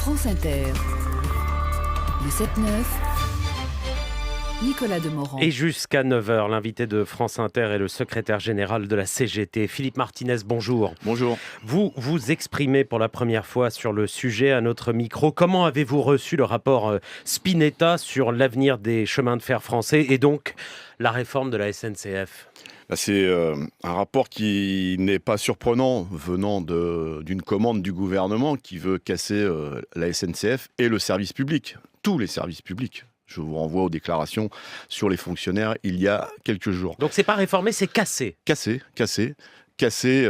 France Inter, le 7-9, Nicolas Demorand. Et jusqu'à 9h, l'invité de France Inter est le secrétaire général de la CGT, Philippe Martinez, bonjour. Bonjour. Vous vous exprimez pour la première fois sur le sujet à notre micro. Comment avez-vous reçu le rapport Spinetta sur l'avenir des chemins de fer français et donc la réforme de la SNCF ? C'est un rapport qui n'est pas surprenant venant d'une commande du gouvernement qui veut casser la SNCF et le service public, tous les services publics. Je vous renvoie aux déclarations sur les fonctionnaires il y a quelques jours. Donc c'est pas réformer, c'est casser. Casser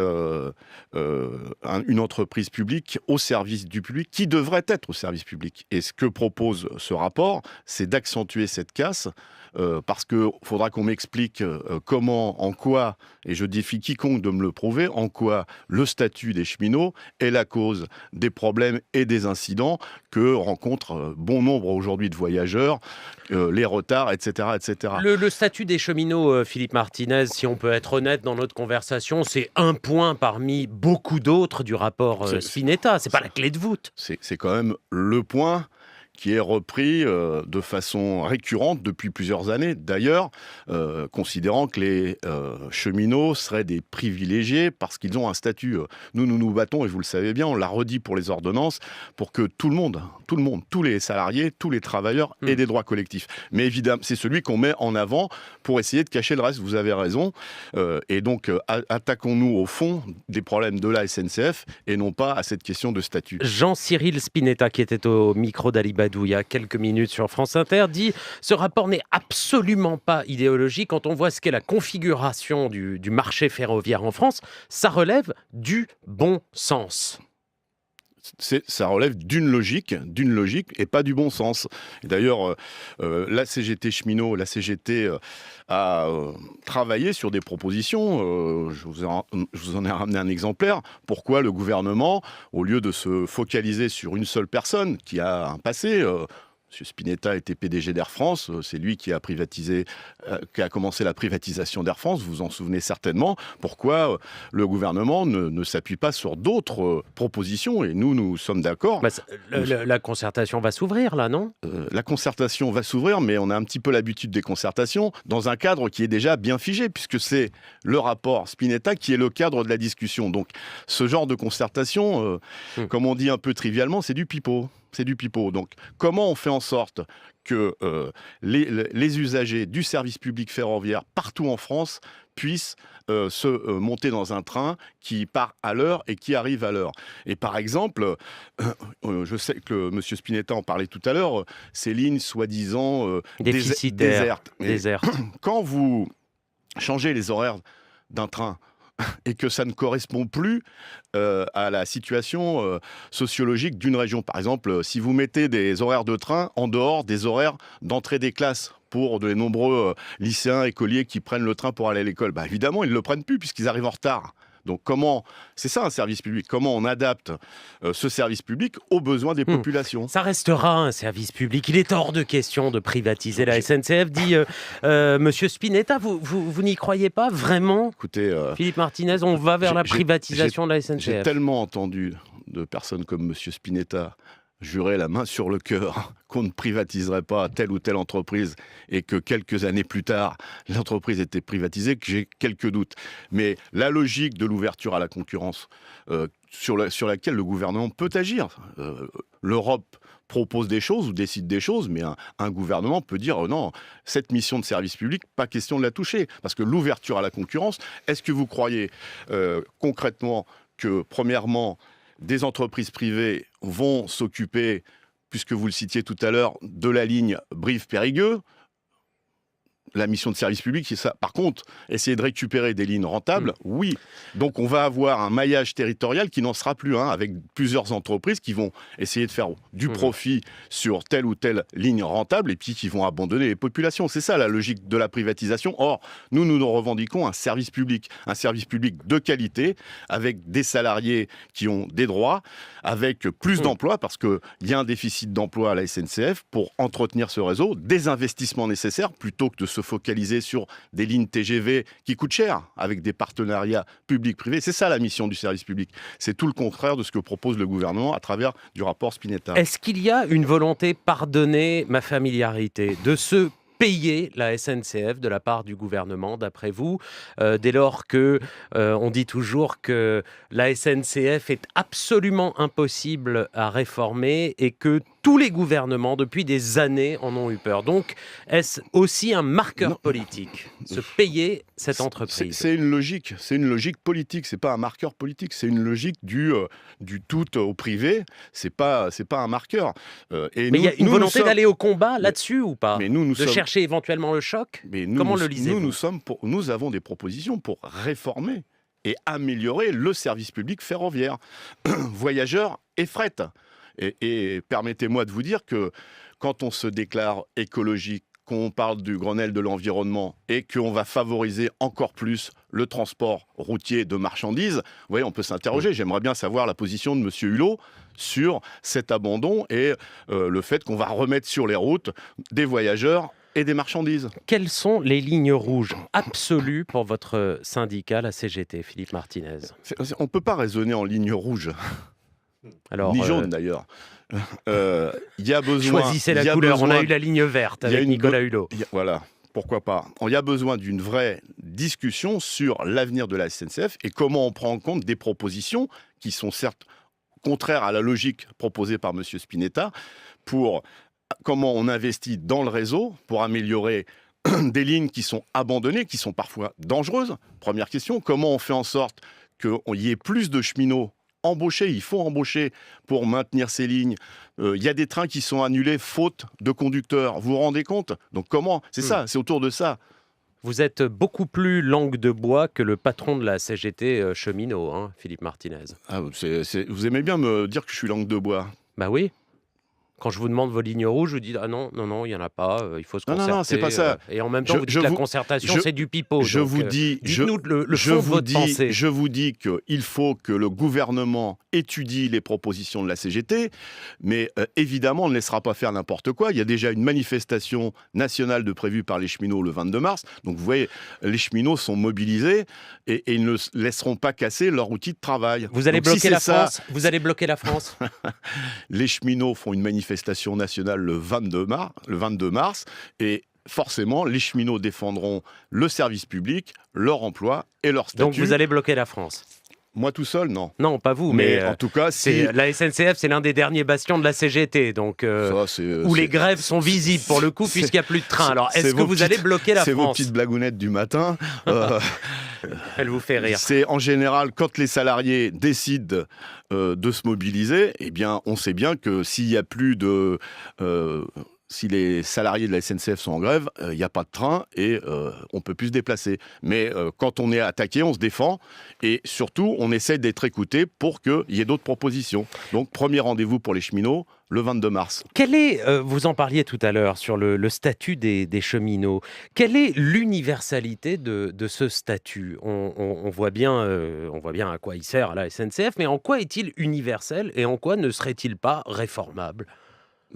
une entreprise publique au service du public qui devrait être au service public. Et ce que propose ce rapport, c'est d'accentuer cette casse parce qu'il faudra qu'on m'explique comment, en quoi, et je défie quiconque de me le prouver, en quoi le statut des cheminots est la cause des problèmes et des incidents que rencontrent bon nombre aujourd'hui de voyageurs, les retards, etc. etc. Le statut des cheminots, Philippe Martinez, si on peut être honnête dans notre conversation, c'est un point parmi beaucoup d'autres du rapport Spinetta. C'est pas la clé de voûte. C'est quand même le point qui est repris de façon récurrente depuis plusieurs années. D'ailleurs, considérant que les cheminots seraient des privilégiés parce qu'ils ont un statut. Nous nous battons, et vous le savez bien, on l'a redit pour les ordonnances, pour que tout le monde, tous les salariés, tous les travailleurs aient des droits collectifs. Mais évidemment, c'est celui qu'on met en avant pour essayer de cacher le reste. Vous avez raison. Et donc, attaquons-nous au fond des problèmes de la SNCF et non pas à cette question de statut. Jean-Cyril Spinetta, qui était au micro d'Ali Badou il y a quelques minutes sur France Inter, dit « Ce rapport n'est absolument pas idéologique. Quand on voit ce qu'est la configuration du marché ferroviaire en France, ça relève du bon sens. » Ça relève d'une logique et pas du bon sens. Et d'ailleurs, la CGT cheminot, la CGT a travaillé sur des propositions. Je vous en ai ramené un exemplaire. Pourquoi le gouvernement, au lieu de se focaliser sur une seule personne qui a un passé, M. Spinetta était PDG d'Air France, c'est lui qui a commencé la privatisation d'Air France, vous vous en souvenez certainement. Pourquoi le gouvernement ne s'appuie pas sur d'autres propositions ? Et nous sommes d'accord. La concertation va s'ouvrir là, non ? La concertation va s'ouvrir, mais on a un petit peu l'habitude des concertations dans un cadre qui est déjà bien figé, puisque c'est le rapport Spinetta qui est le cadre de la discussion. Donc ce genre de concertation, comme on dit un peu trivialement, c'est du pipeau. C'est du pipeau. Donc, comment on fait en sorte que les usagers du service public ferroviaire partout en France puissent se monter dans un train qui part à l'heure et qui arrive à l'heure. Et par exemple, je sais que M. Spinetta en parlait tout à l'heure, ces lignes soi-disant désertes. Quand vous changez les horaires d'un train, et que ça ne correspond plus à la situation sociologique d'une région. Par exemple, si vous mettez des horaires de train en dehors des horaires d'entrée des classes pour de nombreux lycéens, écoliers qui prennent le train pour aller à l'école, évidemment, ils ne le prennent plus puisqu'ils arrivent en retard. Donc c'est ça un service public, comment on adapte ce service public aux besoins des populations. Ça restera un service public, il est hors de question de privatiser la SNCF, dit Monsieur Spinetta, vous n'y croyez pas vraiment ? Écoutez, Philippe Martinez, on va vers la privatisation de la SNCF. J'ai tellement entendu de personnes comme Monsieur Spinetta jurer la main sur le cœur qu'on ne privatiserait pas telle ou telle entreprise et que quelques années plus tard, l'entreprise était privatisée, que j'ai quelques doutes. Mais la logique de l'ouverture à la concurrence sur laquelle le gouvernement peut agir, l'Europe propose des choses ou décide des choses, mais un gouvernement peut dire non, cette mission de service public, pas question de la toucher. Parce que l'ouverture à la concurrence, est-ce que vous croyez concrètement que, premièrement, des entreprises privées vont s'occuper, puisque vous le citiez tout à l'heure, de la ligne Brive-Périgueux, la mission de service public, c'est ça. Par contre, essayer de récupérer des lignes rentables, oui. Donc on va avoir un maillage territorial qui n'en sera plus un, avec plusieurs entreprises qui vont essayer de faire du profit sur telle ou telle ligne rentable et puis qui vont abandonner les populations. C'est ça la logique de la privatisation. Or, nous revendiquons un service public de qualité, avec des salariés qui ont des droits, avec plus d'emplois, parce qu'il y a un déficit d'emploi à la SNCF pour entretenir ce réseau, des investissements nécessaires plutôt que de se focaliser sur des lignes TGV qui coûtent cher, avec des partenariats publics-privés. C'est ça la mission du service public. C'est tout le contraire de ce que propose le gouvernement à travers du rapport Spinetta. Est-ce qu'il y a une volonté, pardonnez ma familiarité, de se payer la SNCF de la part du gouvernement, d'après vous, dès lors que on dit toujours que la SNCF est absolument impossible à réformer et que tous les gouvernements, depuis des années, en ont eu peur. Donc, est-ce aussi un marqueur politique, se payer cette entreprise ? C'est une logique politique, c'est pas un marqueur politique, c'est une logique du tout au privé, c'est pas un marqueur. Mais il y a une volonté d'aller au combat là-dessus ou pas ? Mais de chercher éventuellement le choc ? Comment le lisez-vous ? Nous avons des propositions pour réformer et améliorer le service public ferroviaire, voyageurs et fret. Et permettez-moi de vous dire que quand on se déclare écologique, qu'on parle du Grenelle de l'environnement et qu'on va favoriser encore plus le transport routier de marchandises, vous voyez, on peut s'interroger. J'aimerais bien savoir la position de M. Hulot sur cet abandon et le fait qu'on va remettre sur les routes des voyageurs et des marchandises. Quelles sont les lignes rouges absolues pour votre syndicat, la CGT, Philippe Martinez ? On ne peut pas raisonner en ligne rouge. Alors, ni jaune d'ailleurs. Il y a besoin. Choisissez la couleur. On a eu la ligne verte avec Nicolas Hulot. Voilà. Pourquoi pas ? Il y a besoin d'une vraie discussion sur l'avenir de la SNCF et comment on prend en compte des propositions qui sont certes contraires à la logique proposée par M. Spinetta pour comment on investit dans le réseau pour améliorer des lignes qui sont abandonnées, qui sont parfois dangereuses. Première question, comment on fait en sorte qu'il y ait plus de cheminots embaucher, il faut embaucher pour maintenir ces lignes. Il y a des trains qui sont annulés faute de conducteurs. Vous vous rendez compte ? Donc comment ? C'est ça, c'est autour de ça. Vous êtes beaucoup plus langue de bois que le patron de la CGT cheminot, hein, Philippe Martinez. Ah, vous aimez bien me dire que je suis langue de bois ? Bah oui. Quand je vous demande vos lignes rouges, je vous dis « Ah non, il n'y en a pas, il faut se concerter. » Non, c'est pas ça. Et en même temps, vous dites que la concertation, c'est du pipeau. Dites-nous le fond de votre pensée. Je vous dis qu'il faut que le gouvernement étudie les propositions de la CGT, mais évidemment, on ne laissera pas faire n'importe quoi. Il y a déjà une manifestation nationale prévue par les cheminots le 22 mars. Donc vous voyez, les cheminots sont mobilisés et ils ne laisseront pas casser leur outil de travail. Vous allez bloquer la France ? Vous allez bloquer la France ? Les cheminots font une manifestation nationale le 22 mars et forcément, les cheminots défendront le service public, leur emploi et leur statut. Donc vous allez bloquer la France ? Moi tout seul, non. Non, pas vous, mais en tout cas, la SNCF, c'est l'un des derniers bastions de la CGT, donc où les grèves sont visibles pour le coup, puisqu'il n'y a plus de train. Alors, est-ce que vous allez bloquer la France ? C'est vos petites blagounettes du matin. Elle vous fait rire. C'est en général, quand les salariés décident de se mobiliser, eh bien, on sait bien que s'il n'y a plus de... si les salariés de la SNCF sont en grève, il n'y a pas de train et on ne peut plus se déplacer. Mais quand on est attaqué, on se défend et surtout, on essaie d'être écouté pour qu'il y ait d'autres propositions. Donc, premier rendez-vous pour les cheminots, le 22 mars. Quel est, vous en parliez tout à l'heure sur le statut des cheminots, quelle est l'universalité de ce statut ? On voit bien à quoi il sert à la SNCF, mais en quoi est-il universel et en quoi ne serait-il pas réformable ?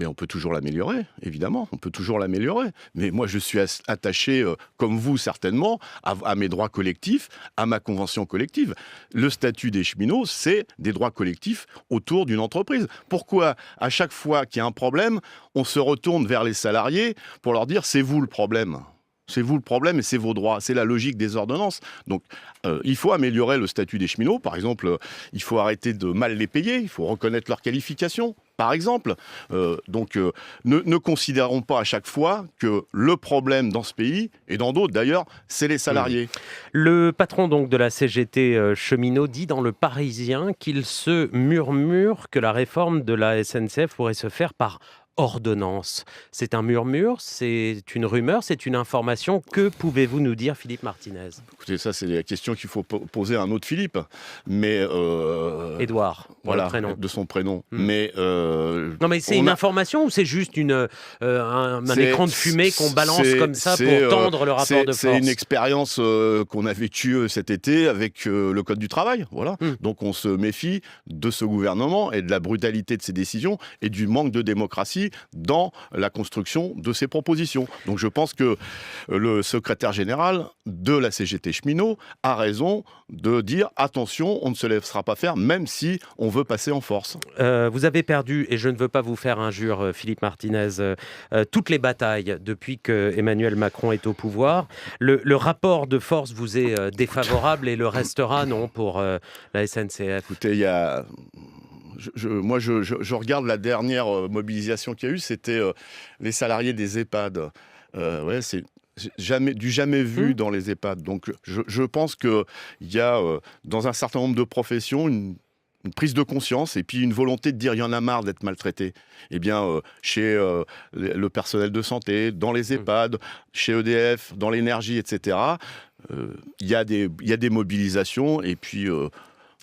Mais on peut toujours l'améliorer, évidemment, on peut toujours l'améliorer. Mais moi, je suis attaché, comme vous certainement, à mes droits collectifs, à ma convention collective. Le statut des cheminots, c'est des droits collectifs autour d'une entreprise. Pourquoi, à chaque fois qu'il y a un problème, on se retourne vers les salariés pour leur dire « c'est vous le problème ». C'est vous le problème et c'est vos droits. C'est la logique des ordonnances. Donc, il faut améliorer le statut des cheminots. Par exemple, il faut arrêter de mal les payer. Il faut reconnaître leurs qualifications, par exemple. Ne considérons pas à chaque fois que le problème dans ce pays, et dans d'autres d'ailleurs, c'est les salariés. Le patron donc de la CGT cheminot dit dans Le Parisien qu'il se murmure que la réforme de la SNCF pourrait se faire par ordonnance. C'est un murmure, c'est une rumeur, c'est une information. Que pouvez-vous nous dire, Philippe Martinez ? Écoutez, ça, c'est la question qu'il faut poser à un autre Philippe. Mais Édouard, voilà, prénom. De son prénom. Mais non, mais c'est une information ou c'est juste un écran de fumée qu'on balance comme ça pour tendre le rapport de force ? C'est une expérience qu'on a vécue cet été avec le Code du travail. Voilà. Donc on se méfie de ce gouvernement et de la brutalité de ses décisions et du manque de démocratie compris dans la construction de ces propositions. Donc je pense que le secrétaire général de la CGT Cheminot a raison de dire attention, on ne se laissera pas faire, même si on veut passer en force. Vous avez perdu, et je ne veux pas vous faire injure, Philippe Martinez, toutes les batailles depuis que Emmanuel Macron est au pouvoir. Le rapport de force vous est défavorable et le restera, non, pour la SNCF? Écoutez, il y a... Moi, je regarde la dernière mobilisation qu'il y a eu, c'était les salariés des EHPAD. Ouais, c'est jamais vu dans les EHPAD. Donc, je pense qu'il y a, dans un certain nombre de professions, une prise de conscience et puis une volonté de dire il y en a marre d'être maltraité. Eh bien, chez le personnel de santé, dans les EHPAD, chez EDF, dans l'énergie, etc., il y a des mobilisations et puis...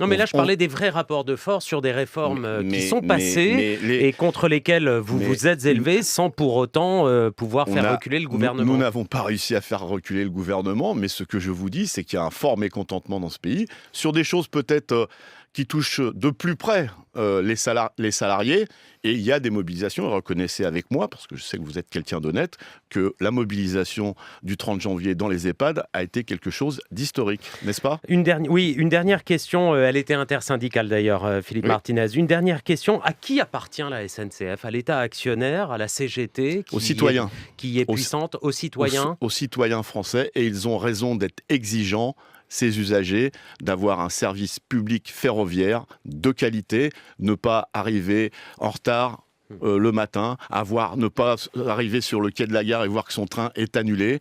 Non, mais là, je parlais des vrais rapports de force sur des réformes qui sont passées et contre lesquelles vous vous êtes élevé sans pour autant pouvoir faire reculer le gouvernement. Nous n'avons pas réussi à faire reculer le gouvernement, mais ce que je vous dis, c'est qu'il y a un fort mécontentement dans ce pays sur des choses peut-être qui touchent de plus près les salariés. Et il y a des mobilisations, reconnaissez avec moi, parce que je sais que vous êtes quelqu'un d'honnête, que la mobilisation du 30 janvier dans les EHPAD a été quelque chose d'historique, n'est-ce pas ? Une dernière question, elle était intersyndicale d'ailleurs, Philippe Martinez. Une dernière question, à qui appartient la SNCF ? À l'État actionnaire, à la CGT aux citoyens. Qui est puissante, aux citoyens ? Aux citoyens français, et ils ont raison d'être exigeants, ces usagers, d'avoir un service public ferroviaire de qualité, ne pas arriver en retard le matin, ne pas arriver sur le quai de la gare et voir que son train est annulé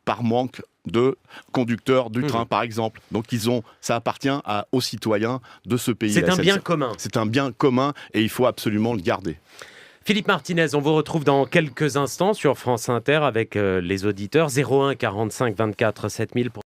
par manque de conducteurs du train, par exemple. Donc ça appartient aux citoyens de ce pays. C'est un bien commun. C'est un bien commun et il faut absolument le garder. Philippe Martinez, on vous retrouve dans quelques instants sur France Inter avec les auditeurs 01 45 24 7000 pour